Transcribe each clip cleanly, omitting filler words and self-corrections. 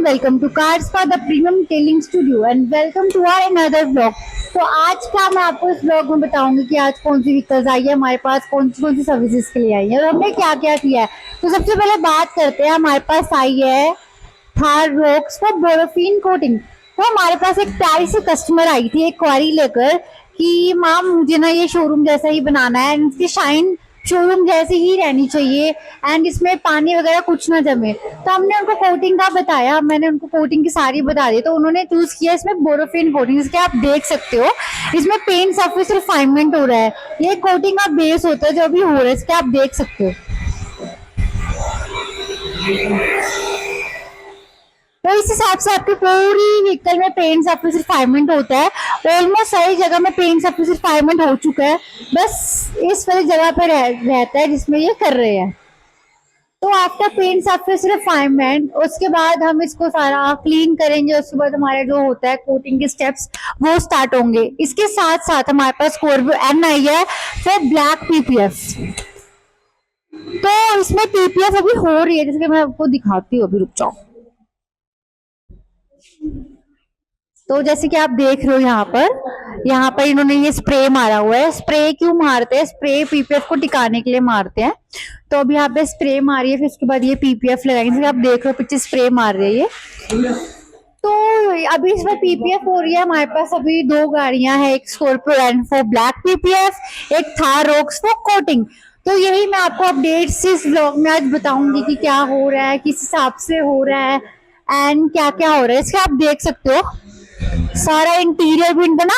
welcome to Cars for the Premium Detailing Studio and welcome to our another vlog। तो आज का मैं आपको इस ब्लॉग में बताऊंगी कि आज कौन सी व्हीकल्स आई है हमारे पास, कौन सी सर्विसेज के लिए आई है और हमने क्या क्या किया है। तो सबसे पहले बात करते हैं, हमारे पास आई है थार रोक्स फॉर बोरोफिन कोटिंग। तो हमारे पास एक प्यारी सी कस्टमर आई थी एक क्वारी लेकर कि मैम मुझे ना ये शोरूम जैसा ही बनाना है, इसकी शाइन शोरूम जैसी ही रहनी चाहिए एंड इसमें पानी वगैरह कुछ ना जमे। तो हमने उनको कोटिंग का बताया, मैंने उनको कोटिंग की सारी बता दी, तो उन्होंने चूज किया इसमें बोरोफिन कोटिंग। इसके आप देख सकते हो इसमें पेंट सरफेस रिफाइनमेंट हो रहा है, ये कोटिंग का बेस होता है जो अभी हो रहा है, इसके आप देख सकते हो। तो इस हिसाब से आपकी पूरी व्हीकल में पेंट सरफेस रिफाइनमेंट होता है। ऑलमोस्ट सारी जगह में पेंट सरफेस रिफाइनमेंट हो चुका है, बस इस वाली जगह पे रहता है जिसमें ये कर रहे हैं। तो आफ्टर पेंट सरफेस रिफाइनमेंट उसके बाद हम इसको सारा क्लीन करेंगे, उसके बाद हमारे जो होता है कोटिंग के स्टेप्स वो स्टार्ट होंगे। इसके साथ साथ हमारे पास स्कॉर्पियो एन आई है फिर ब्लैक पीपीएफ। तो इसमें पीपीएफ अभी हो रही है, जैसे मैं आपको दिखाती हूँ, अभी रुक जाओ। तो जैसे कि आप देख रहे हो यहाँ पर इन्होंने ये स्प्रे मारा हुआ है। स्प्रे क्यों मारते हैं? स्प्रे पीपीएफ को टिकाने के लिए मारते हैं। तो अभी यहाँ पे स्प्रे मारी है, फिर उसके बाद ये पीपीएफ लगाएंगे। आप देख रहे हो पीछे स्प्रे मार रही है ये। तो अभी इसमें पीपीएफ हो रही है। हमारे पास अभी दो गाड़ियां हैं, एक Scorpio N for black PPF, एक थार रोक्स फॉर कोटिंग। तो यही मैं आपको अपडेट्स इस व्लॉग में आज बताऊंगी कि क्या हो रहा है, किस हिसाब से हो रहा है एंड क्या क्या हो रहा है। इसके आप देख सकते हो सारा इंटीरियर भी इनका ना,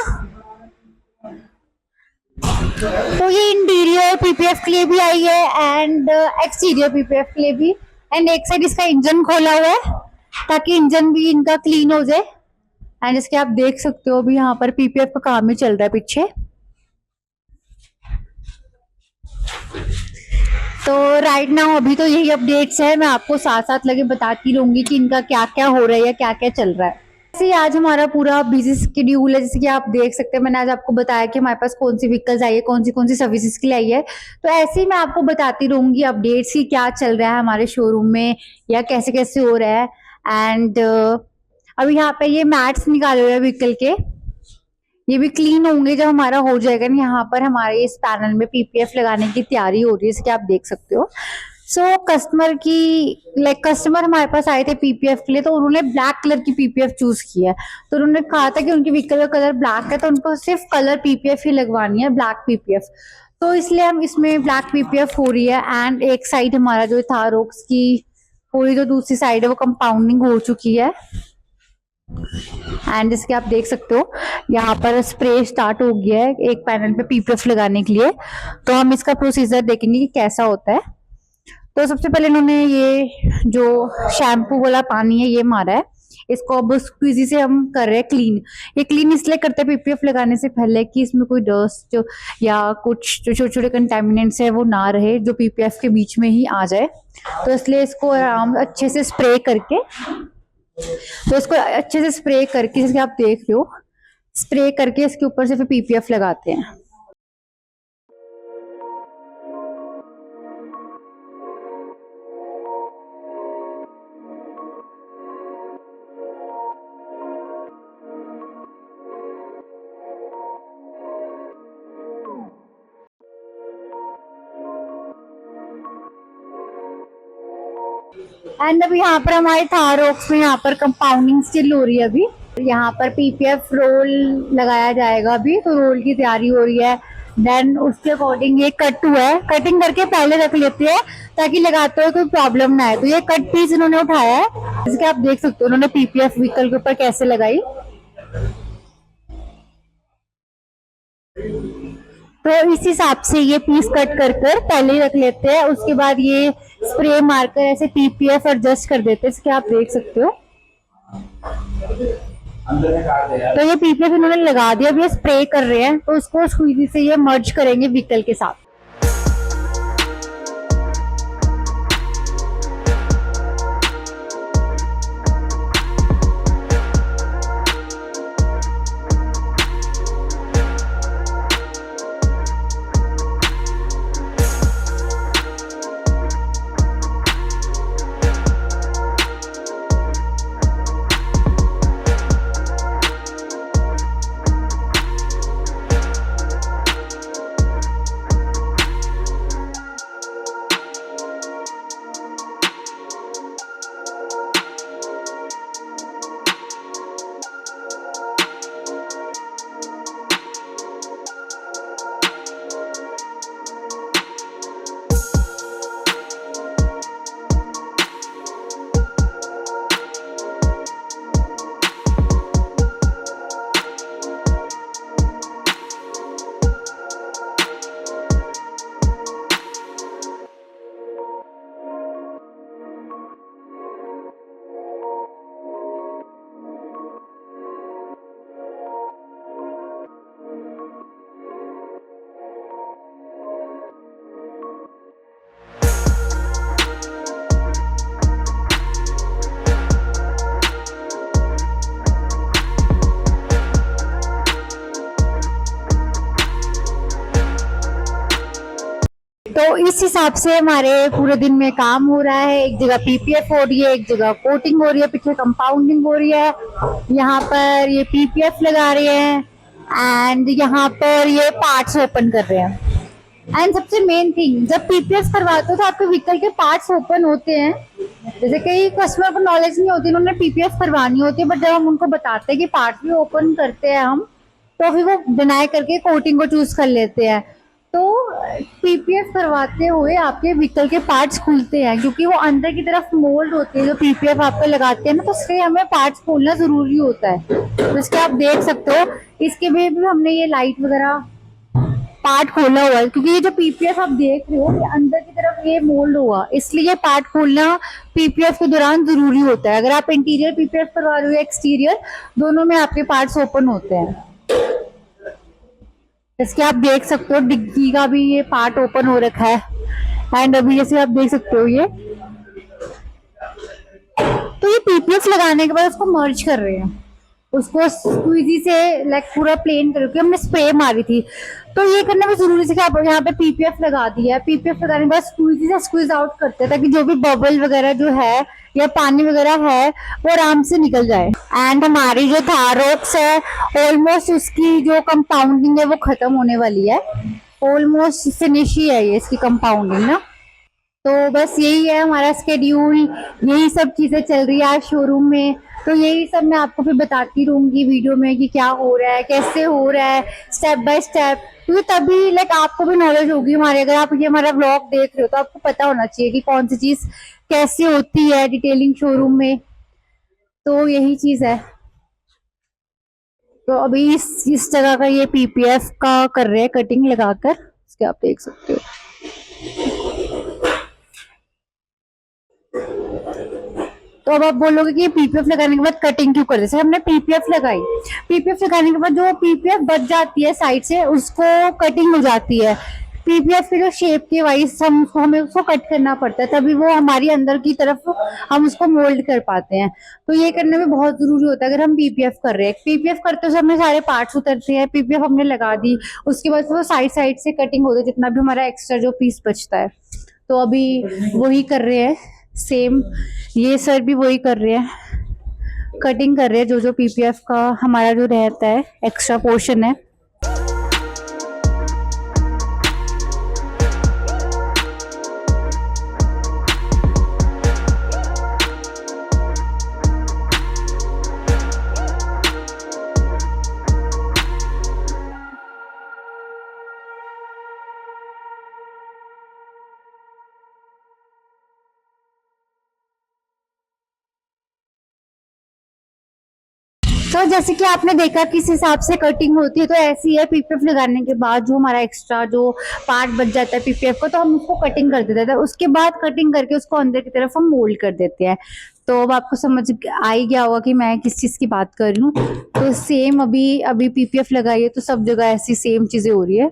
तो ये इंटीरियर पीपीएफ के लिए भी आई है एंड एक्सटीरियर पीपीएफ के लिए भी। एंड एक साइड इसका इंजन खोला हुआ है ताकि इंजन भी इनका क्लीन हो जाए। एंड इसके आप देख सकते हो अभी यहाँ पर पीपीएफ का काम ही चल रहा है पीछे। तो राइट नाउ अभी तो यही अपडेट्स है, मैं आपको साथ साथ लगे बताती रहूंगी कि इनका क्या क्या हो रहा है या क्या क्या चल रहा है। ऐसे आज हमारा पूरा बिजी शेड्यूल है, जैसे कि आप देख सकते हैं। मैंने आज आपको बताया कि हमारे पास कौन सी व्हीकल्स आई है, कौन सी सर्विसेज के लिए आई है। तो ऐसे ही मैं आपको बताती रहूंगी अपडेट्स की क्या चल रहा है हमारे शोरूम में या कैसे कैसे हो रहा है। एंड अभी यहाँ पे ये मैट्स निकाले हुए हैं व्हीकल के, ये भी क्लीन होंगे जब हमारा हो जाएगा ना। यहाँ पर हमारे इस पैनल में पीपीएफ लगाने की तैयारी हो रही है, इसके आप देख सकते हो। कस्टमर हमारे पास आए थे पीपीएफ के लिए, तो उन्होंने ब्लैक कलर की पीपीएफ चूज किया है। तो उन्होंने कहा था कि उनकी व्हीकल का कलर ब्लैक है, तो उनको सिर्फ कलर पीपीएफ ही लगवानी है, ब्लैक पीपीएफ। तो इसलिए हम इसमें ब्लैक पीपीएफ हो रही है। एंड एक साइड हमारा जो था रोक्स की पूरी जो दूसरी साइड है वो कंपाउंडिंग हो चुकी है। एंड इसके आप देख सकते हो यहाँ पर स्प्रे स्टार्ट हो गया है एक पैनल पे पीपीएफ लगाने के लिए। तो हम इसका प्रोसीजर देखेंगे कि कैसा होता है। तो सबसे पहले इन्होंने ये जो शैम्पू वाला पानी है ये मारा है, इसको अब स्क्वीजी से हम कर रहे हैं क्लीन। ये क्लीन इसलिए करते हैं पीपीएफ लगाने से पहले कि इसमें कोई डस्ट या कुछ जो छोटे छोटे कंटेमिनेंट्स है वो ना रहे, जो पीपीएफ के बीच में ही आ जाए। तो इसलिए इसको आराम अच्छे से स्प्रे करके, जैसे आप देख रहे हो स्प्रे करके इसके ऊपर से फिर पीपीएफ लगाते हैं। एंड अभी यहाँ पर हमारे थार रोक्स में यहाँ पर कंपाउंडिंग स्टिल हो रही है। अभी यहाँ पर पीपीएफ रोल लगाया जाएगा, अभी तो रोल की तैयारी हो रही है। देन उसके अकॉर्डिंग ये कट हुआ है, कटिंग करके पहले रख लेते हैं ताकि लगाते हुए कोई प्रॉब्लम ना आए। तो ये कट पीस इन्होंने उठाया है, जिसके आप देख सकते हो उन्होंने पीपीएफ व्हीकल के ऊपर कैसे लगाई। तो इस हिसाब से ये पीस कट कर पहले ही रख लेते हैं, उसके बाद ये स्प्रे मारकर ऐसे पीपीएफ एडजस्ट कर देते हैं, इसके आप देख सकते हो। तो ये पीपीएफ इन्होंने लगा दिया, अब ये स्प्रे कर रहे हैं, तो उसको स्क्वीजी से ये मर्ज करेंगे व्हीकल के साथ। इस हिसाब से हमारे पूरे दिन में काम हो रहा है। एक जगह पीपीएफ हो रही है, एक जगह कोटिंग हो रही है, पीछे कंपाउंडिंग हो रही है, यहाँ पर ये पीपीएफ लगा रहे हैं एंड यहाँ पर ये पार्ट्स ओपन कर रहे हैं। एंड सबसे मेन थिंग, जब पीपीएफ करवाते हो तो आपके व्हीकल के पार्ट्स ओपन होते हैं। जैसे कई कस्टमर को नॉलेज नहीं होती, उन्होंने पीपीएफ करवानी होती है, बट जब हम उनको बताते हैं कि पार्ट्स भी ओपन करते हैं हम, तो फिर वो डिनाई करके कोटिंग को चूज कर लेते हैं। तो पीपीएफ करवाते हुए आपके व्हीकल के पार्ट्स खुलते हैं, क्योंकि वो अंदर की तरफ मोल्ड होते हैं जो पीपीएफ आप पे लगाते हैं ना, तो इसलिए हमें पार्ट्स खोलना जरूरी होता है। तो इसके आप देख सकते हो, इसके भी हमने ये लाइट वगैरह पार्ट खोला हुआ है, क्योंकि ये जो पीपीएफ आप देख रहे हो ये अंदर की तरफ ये मोल्ड हुआ, इसलिए पार्ट खोलना पीपीएफ के दौरान जरूरी होता है। अगर आप इंटीरियर पीपीएफ करवा रहे हो या एक्सटीरियर, दोनों में आपके पार्ट्स ओपन होते हैं। इसके आप देख सकते हो डिग्गी का भी ये पार्ट ओपन हो रखा है। एंड अभी जैसे आप देख सकते हो ये, तो ये पीपीएफ लगाने के बाद उसको मर्ज कर रहे हैं, उसको स्क्वीजी से लाइक पूरा प्लेन करके हमने स्प्रे मारी थी। तो ये करने में जरूरी है कि आप यहाँ पे पीपीएफ लगा दिया है। पीपीएफ लगाने के बाद स्क्वीजी से स्क्वीज आउट करते हैं, ताकि जो भी बबल वगैरह जो है या पानी वगैरह है वो आराम से निकल जाए। एंड हमारी जो थारोक्स है ऑलमोस्ट उसकी जो कंपाउंडिंग है वो खत्म होने वाली है, ऑलमोस्ट फिनिश ही है ये इसकी कंपाउंडिंग ना। तो बस यही है हमारा स्केड्यूल, यही सब चीजें चल रही है आज शोरूम में। तो यही सब मैं आपको फिर बताती रहूंगी वीडियो में कि क्या हो रहा है, कैसे हो रहा है, स्टेप बाय स्टेप, क्योंकि तभी लाइक आपको भी नॉलेज होगी हमारे। अगर आप ये हमारा ब्लॉग देख रहे हो तो आपको पता होना चाहिए कि कौन सी चीज कैसे होती है डिटेलिंग शोरूम में। तो यही चीज है। तो अभी इस जगह का ये पीपीएफ का कर रहे हैं कटिंग लगाकर, इसके आप देख सकते हो। तो अब आप बोलोगे कि पीपीएफ लगाने के बाद कटिंग क्यों कर, जैसे हमने पीपीएफ लगाई, पीपीएफ लगाने के बाद जो पीपीएफ बच जाती है साइड से उसको कटिंग हो जाती है। पीपीएफ की जो शेप के वाइज हमें उसको कट करना पड़ता है, तभी वो हमारी अंदर की तरफ हम उसको मोल्ड कर पाते हैं। तो ये करने में बहुत जरूरी होता है। अगर हम पीपीएफ कर रहे हैं, पीपीएफ करते हुए हमने सारे पार्ट्स उतरते हैं, पीपीएफ हमने लगा दी, उसके बाद वो साइड साइड से कटिंग होती है, जितना भी हमारा एक्स्ट्रा जो पीस बचता है। तो अभी वही कर रहे हैं सेम, ये सर भी वही कर रहे हैं, कटिंग कर रहे हैं जो जो पीपीएफ का हमारा जो रहता है एक्स्ट्रा पोर्शन है। तो जैसे कि आपने देखा किस हिसाब से कटिंग होती है, तो ऐसी है। पीपीएफ लगाने के बाद जो हमारा एक्स्ट्रा जो पार्ट बच जाता है पीपीएफ को, तो हम उसको कटिंग कर देते हैं, उसके बाद कटिंग करके उसको अंदर की तरफ हम मोल्ड कर देते हैं। तो अब आपको समझ आ ही गया होगा कि मैं किस चीज की बात कर रही हूँ। तो सेम अभी अभी पीपीएफ लगाई है तो सब जगह ऐसी सेम चीजें हो रही है।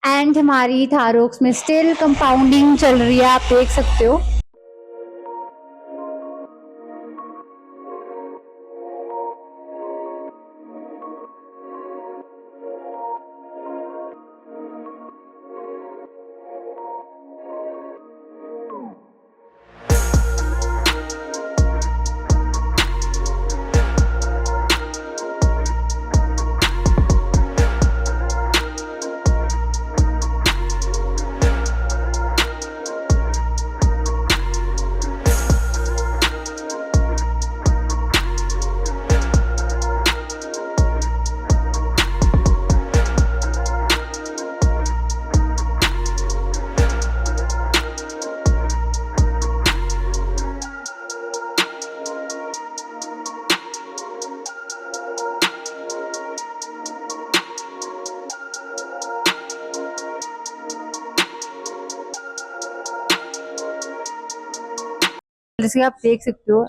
एंड हमारी थारोक्स में स्टिल कंपाउंडिंग चल रही है, आप देख सकते हो। जैसे आप देख सकते हो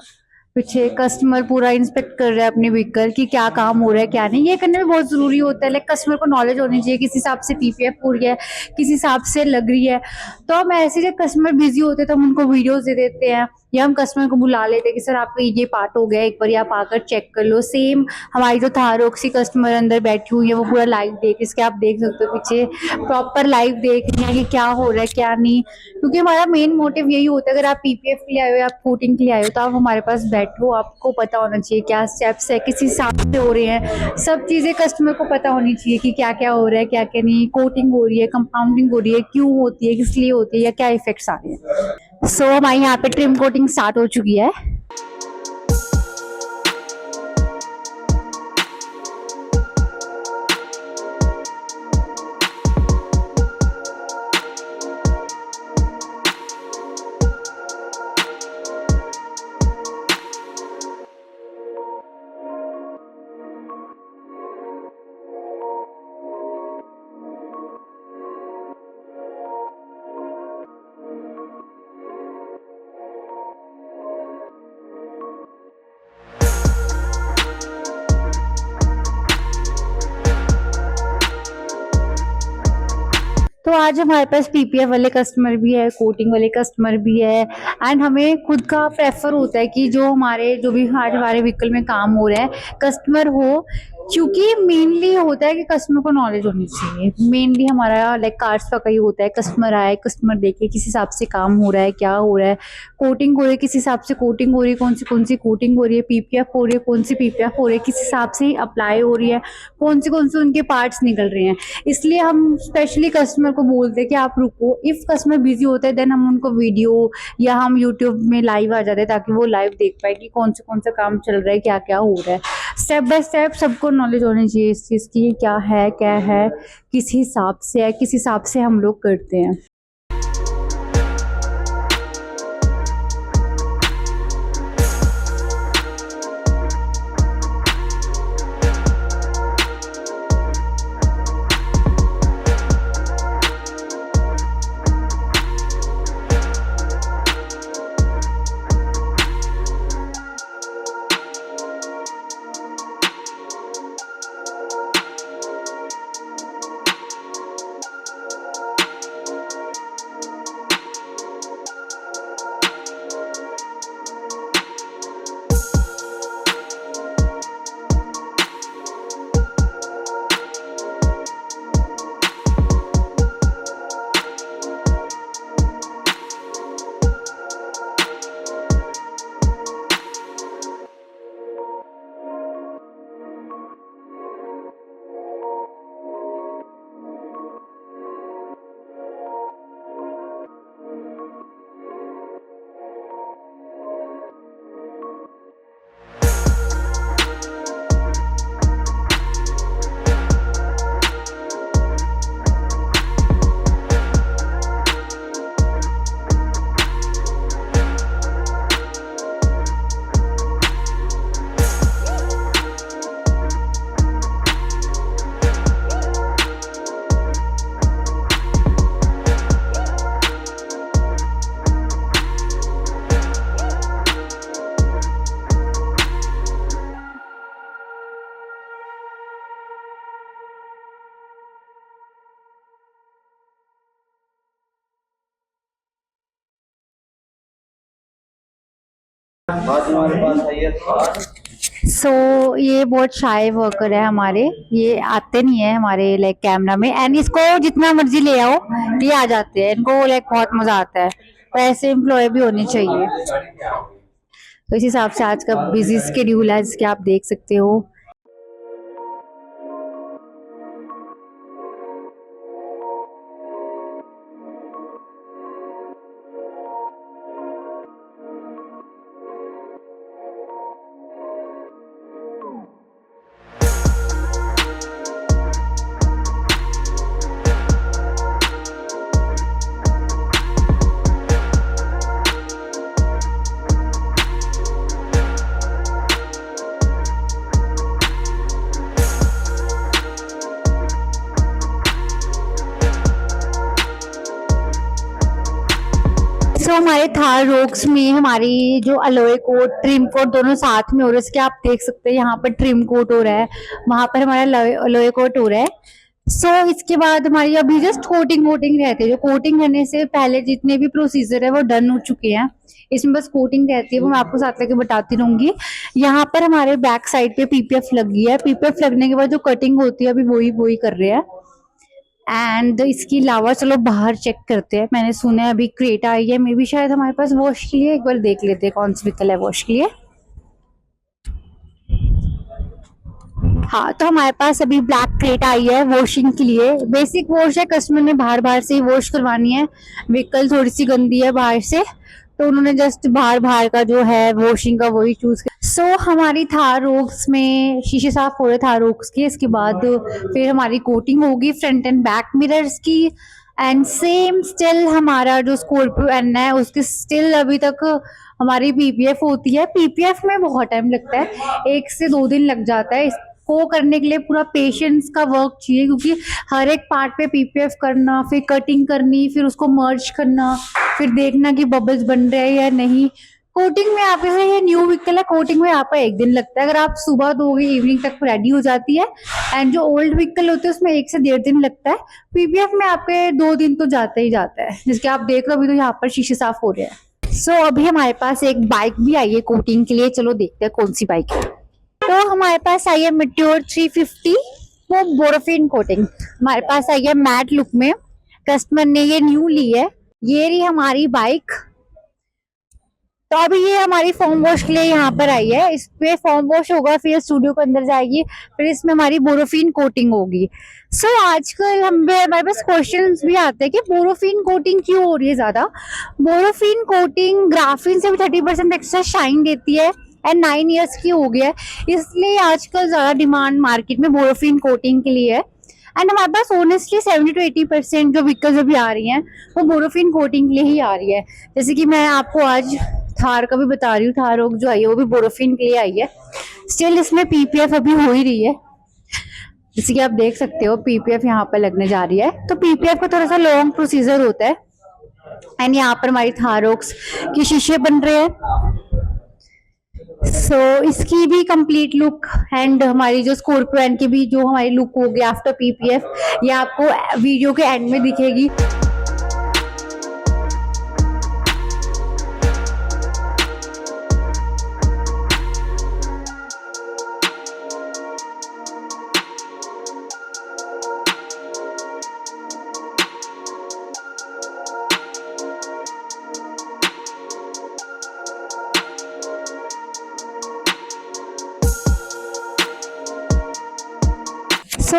पीछे कस्टमर पूरा इंस्पेक्ट कर रहा है अपने व्हीकल की क्या काम हो रहा है क्या नहीं, ये करने में बहुत जरूरी होता है। लाइक कस्टमर को नॉलेज होनी चाहिए किस हिसाब से पीपीएफ हो रही है, किस हिसाब से लग रही है। तो हम ऐसे जब कस्टमर बिजी होते हैं तो हम उनको वीडियोस दे देते हैं, या हम कस्टमर को बुला लेते हैं कि सर आपका ये पार्ट हो गया, एक बार आप आकर चेक कर लो। सेम हमारी जो थारोक्सी कस्टमर अंदर बैठी हुई है वो पूरा लाइव देख, इसके आप देख सकते हो पीछे प्रॉपर लाइव देख रही है कि क्या हो रहा है क्या नहीं। क्योंकि हमारा मेन मोटिव यही होता है, अगर आप पीपीएफ के लिए आए हो या कोटिंग के लिए आए हो तो आप हमारे पास बैठो, आपको पता होना चाहिए क्या स्टेप्स है, किस हिसाब से हो रहे हैं, सब चीजें कस्टमर को पता होनी चाहिए कि क्या क्या हो रहा है क्या क्या नहीं, कोटिंग हो रही है, कंपाउंडिंग हो रही है, क्यों होती है, किस लिए होती है, या क्या इफेक्ट्स आ रहे हैं। सो हमारे यहाँ पे ट्रिम कोटिंग स्टार्ट हो चुकी है। तो आज हमारे पास पीपीएफ वाले कस्टमर भी है, कोटिंग वाले कस्टमर भी है, एंड हमें खुद का प्रेफर होता है कि जो भी आज हमारे व्हीकल में काम हो रहा है कस्टमर हो, क्योंकि मेनली होता है कि कस्टमर को नॉलेज होनी चाहिए। मेनली हमारा लाइक कार्स का कहीं होता है, कस्टमर आए, कस्टमर देखे किस हिसाब से काम हो रहा है, क्या हो रहा है, कोटिंग हो रही है किस हिसाब से कोटिंग हो रही है, कौन सी कोटिंग हो रही है, पीपीएफ हो रही है कौन सी पीपीएफ हो रही है, किस हिसाब से अप्लाई हो रही है, कौन से उनके पार्ट्स निकल रहे हैं। इसलिए हम स्पेशली कस्टमर को बोलते हैं कि आप रुको। इफ कस्टमर बिजी होते हैं देन हम उनको वीडियो या हम यूट्यूब में लाइव आ जाते हैं ताकि वो लाइव देख पाए कि कौन सा काम चल रहा है, क्या क्या हो रहा है। स्टेप बाय स्टेप सबको नॉलेज होनी चाहिए इस चीज़ की, क्या है, किस हिसाब से है, किस हिसाब से हम लोग करते हैं। आज हमारे पास है ये थार। ये बहुत शाय वर्कर है हमारे, ये आते नहीं है हमारे लाइक कैमरा में, एंड इसको जितना मर्जी ले आओ ये आ जाते हैं, इनको लाइक बहुत मजा आता है। तो ऐसे एम्प्लॉय भी होने चाहिए। तो इस हिसाब से आज का बिजी स्केड्यूल है जिसके आप देख सकते हो। हमारे थार रोक्स में हमारी जो अलोए कोट ट्रिम कोट दोनों साथ में हो रहे हैं। इसके आप देख सकते हैं यहाँ पर ट्रिम कोट हो रहा है, वहां पर हमारा अलोए कोट हो रहा है। इसके बाद हमारी अभी जस्ट कोटिंग वोटिंग रहती है। जो कोटिंग करने से पहले जितने भी प्रोसीजर है वो डन हो चुके हैं, इसमें बस कोटिंग रहती है, वो मैं आपको साथ लेके बताती रहूंगी। यहाँ पर हमारे बैक साइड पे पीपीएफ लगी है। पीपीएफ लगने के बाद जो कटिंग होती है अभी वही कर रहे हैं। एंड इसके अलावा चलो बाहर चेक करते हैं। मैंने सुना है अभी क्रेटा आई है, मे बी शायद हमारे पास वॉश के लिए। एक बार देख लेते हैं कौन सी व्हीकल है वॉश के लिए। हाँ, तो हमारे पास अभी ब्लैक क्रेटा आई है वॉशिंग के लिए। बेसिक वॉश है, कस्टमर ने बाहर से ही वॉश करवानी है। व्हीकल थोड़ी सी गंदी है बाहर से, तो उन्होंने जस्ट बाहर का जो है वॉशिंग का वही चूज किया। हमारी थार रोक्स में शीशे साफ हो रहे थार रोक्स के। इसके बाद फिर हमारी कोटिंग होगी फ्रंट एंड बैक मिरर्स की। एंड सेम स्टिल हमारा जो स्कॉर्पियो एन है उसकी स्टिल अभी तक हमारी पीपीएफ होती है। पीपीएफ में बहुत टाइम लगता है, 1 से 2 दिन लग जाता है। को करने के लिए पूरा पेशेंस का वर्क चाहिए, क्योंकि हर एक पार्ट पे पीपीएफ करना, फिर कटिंग करनी, फिर उसको मर्ज करना, फिर देखना कि बबल्स बन रहे हैं या नहीं। कोटिंग में आप ये न्यू व्हीकल है, कोटिंग में आपका 1 दिन लगता है। अगर आप सुबह दोगे इवनिंग तक रेडी हो जाती है। एंड जो ओल्ड व्हीकल होते हैं उसमें 1 से 1.5 दिन लगता है। पीपीएफ में आपके 2 दिन तो जाता ही जाता है। जिसके आप देख रहे हो अभी तो यहाँ पर शीशे साफ हो रहे हैं। अभी हमारे पास एक बाइक भी आई है कोटिंग के लिए। चलो देखते हैं कौन सी बाइक है। तो हमारे पास आई है मेट्योर 350, वो बोरोफिन कोटिंग हमारे पास आई है मैट लुक में। कस्टमर ने ये न्यू ली है। ये रही हमारी बाइक। तो अभी ये हमारी फॉर्म वॉश के लिए यहाँ पर आई है। इस पे फॉर्म वॉश होगा, फिर स्टूडियो के अंदर जाएगी, फिर इसमें हमारी बोरोफिन कोटिंग होगी। आजकल हमारे पास क्वेश्चंस भी आते हैं कि बोरोफिन कोटिंग क्यों हो रही है ज्यादा। बोरोफिन कोटिंग ग्राफिन से भी 30% एक्स्ट्रा शाइन देती है एंड 9 इयर्स की हो गया है, इसलिए आजकल ज्यादा डिमांड मार्केट में बोरोफिन कोटिंग के लिए है। एंड हमारे पास ऑनेस्टली 70 to 80% जो व्हीकल्स अभी आ रही हैं वो बोरोफिन कोटिंग के लिए ही आ रही है। जैसे कि मैं आपको आज थार का भी बता रही हूँ, थार रोक जो आई है वो भी बोरोफिन के लिए आई है। स्टिल इसमें पीपीएफ अभी हो ही रही है, जैसे कि आप देख सकते हो पीपीएफ यहाँ पर लगने जा रही है। तो पीपीएफ का थोड़ा सा लॉन्ग प्रोसीजर होता है। एंड यहाँ पर हमारी थार रोक्स के शीशे बन रहे हैं। इसकी भी कंप्लीट लुक एंड हमारी जो स्कॉर्पियो एन की भी जो हमारी लुक होगी आफ्टर पीपीएफ, ये आपको वीडियो के एंड में दिखेगी।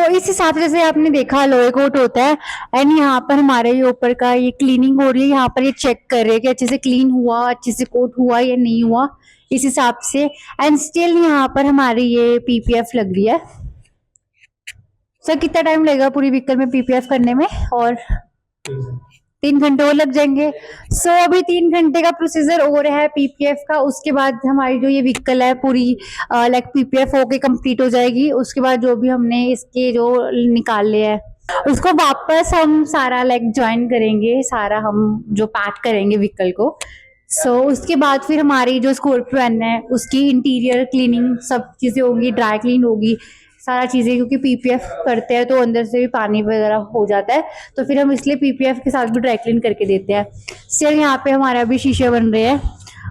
इस हिसाब से आपने देखा लोअर कोट होता है। एंड यहाँ पर हमारे ये ऊपर का ये क्लीनिंग हो रही है। यहाँ पर ये चेक कर रहे हैं कि अच्छे से क्लीन हुआ, अच्छे से कोट हुआ या नहीं हुआ, इस हिसाब से। एंड स्टिल यहाँ पर हमारी ये पीपीएफ लग रही है। कितना टाइम लगेगा पूरी व्हीकल में पीपीएफ करने में? और 3 घंटे और लग जाएंगे। अभी 3 घंटे का प्रोसीजर और है पीपीएफ का। उसके बाद हमारी जो ये व्हीकल है पूरी लाइक पीपीएफ होके कंप्लीट हो जाएगी। उसके बाद जो भी हमने इसके जो निकाले हैं उसको वापस हम सारा लाइक ज्वाइन करेंगे, सारा हम जो पैक करेंगे व्हीकल को। उसके बाद फिर हमारी जो स्कॉर्पियो एन है उसकी इंटीरियर क्लीनिंग सब चीजें होंगी, ड्राई क्लीन होगी सारा चीजें, क्योंकि पीपीएफ करते हैं तो अंदर से भी पानी वगैरह हो जाता है, तो फिर हम इसलिए पीपीएफ के साथ भी ड्राई क्लीन करके देते हैं। स्टिल यहाँ पे हमारा भी शीशे बन रहे हैं।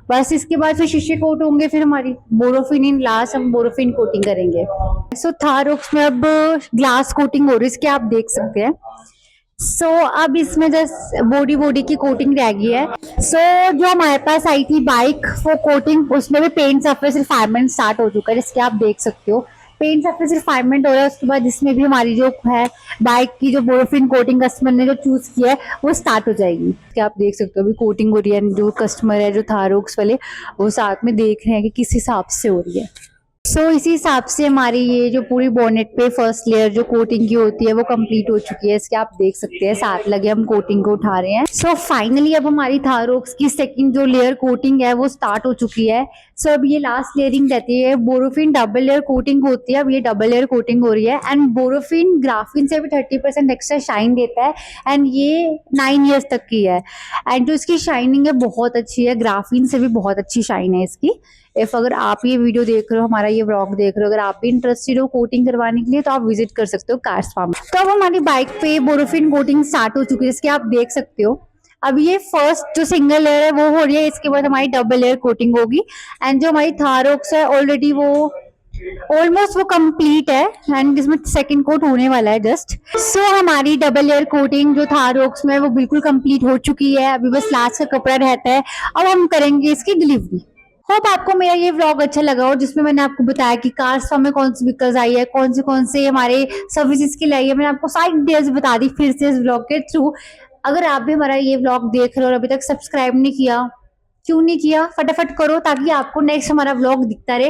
बस इसके बाद फिर शीशे कोट होंगे, फिर हमारी बोरोफिन इन लास्ट हम बोरोफिन कोटिंग करेंगे। थार रोक्स में अब ग्लास कोटिंग हो रही है, इसके आप देख सकते हैं। अब इसमें जस्ट बॉडी की कोटिंग रह गई है। जो हमारे पास आई थी बाइक वो कोटिंग, उसमें भी पेंट सरफेस रिफाइनमेंट स्टार्ट हो चुका है, जिसके आप देख सकते हो पेंट सरफेस रिफाइनमेंट हो रहा है। उसके बाद इसमें भी हमारी जो है बाइक की जो बोरोफिन कोटिंग कस्टमर ने जो चूज किया है वो स्टार्ट हो जाएगी। क्या आप देख सकते हो अभी कोटिंग हो रही है। जो कस्टमर है जो थार रोक्स वाले वो साथ में देख रहे हैं कि किस हिसाब से हो रही है। सो इसी हिसाब से हमारी ये जो पूरी बोनेट पे फर्स्ट लेयर जो कोटिंग की होती है वो कंप्लीट हो चुकी है। इसके आप देख सकते हैं साथ लगे हम कोटिंग को उठा रहे हैं। सो फाइनली अब हमारी थारोक्स की सेकंड जो लेयर कोटिंग है वो स्टार्ट हो चुकी है। सो अब ये लास्ट लेयरिंग रहती है। बोरोफिन डबल लेयर कोटिंग होती है, अब ये डबल लेयर कोटिंग हो रही है। एंड बोरोफिन ग्राफिन से भी 30% एक्स्ट्रा शाइन देता है एंड ये 9 ईयर्स तक की है। एंड जो इसकी शाइनिंग है बहुत अच्छी है, ग्राफिन से भी बहुत अच्छी शाइन है इसकी। इफ अगर आप ये वीडियो देख रहे हो, हमारा ये व्लॉग देख रहे हो, अगर आप भी इंटरेस्टेड हो कोटिंग करवाने के लिए तो आप विजिट कर सकते हो कार्स फार्म। तो अब हमारी बाइक पे बोरोफिन कोटिंग स्टार्ट हो चुकी है, जिसके आप देख सकते हो। अब ये फर्स्ट जो सिंगल लेयर है वो हो रही है, इसके बाद हमारी डबल लेयर कोटिंग होगी। एंड जो हमारी थारोक्स है ऑलरेडी वो ऑलमोस्ट वो कंप्लीट है एंड इसमें सेकंड कोट होने वाला है जस्ट। सो हमारी डबल लेयर कोटिंग जो थारोक्स में वो बिल्कुल कंप्लीट हो चुकी है। अभी बस लास्ट का कपड़ा रहता है। अब हम करेंगे इसकी डिलीवरी। होप आपको मेरा ये व्लॉग अच्छा लगा हो, जिसमें मैंने आपको बताया कि कार्स फार्म में कौन सी व्हीकल्स आई है, कौन से हमारे सर्विसेज के लिए आई है। मैंने आपको सारी डिटेल्स बता दी फिर से इस व्लॉग के थ्रू। अगर आप भी हमारा ये व्लॉग देख रहे हो और अभी तक सब्सक्राइब नहीं किया, क्यों नहीं किया, फटाफट करो ताकि आपको नेक्स्ट हमारा व्लॉग दिखता रहे।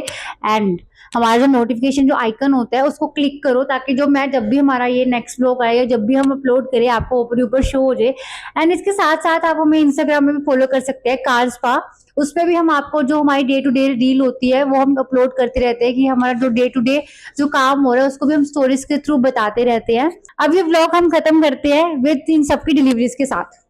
एंड हमारा जो नोटिफिकेशन जो आइकन होता है उसको क्लिक करो ताकि जो मैं जब भी हमारा ये नेक्स्ट व्लॉग आए या जब भी हम अपलोड करें आपको ऊपर ऊपर शो हो जाए। एंड इसके साथ साथ आप हमें इंस्टाग्राम में भी फॉलो कर सकते हैं कार्स पा। उस पर भी हम आपको जो हमारी डे टू डे रील होती है वो हम अपलोड करते रहते हैं कि हमारा जो डे टू डे जो काम हो रहा है उसको भी हम स्टोरीज के थ्रू बताते रहते हैं। अब ये व्लॉग हम खत्म करते हैं विद इन सबकी डिलीवरीज के साथ।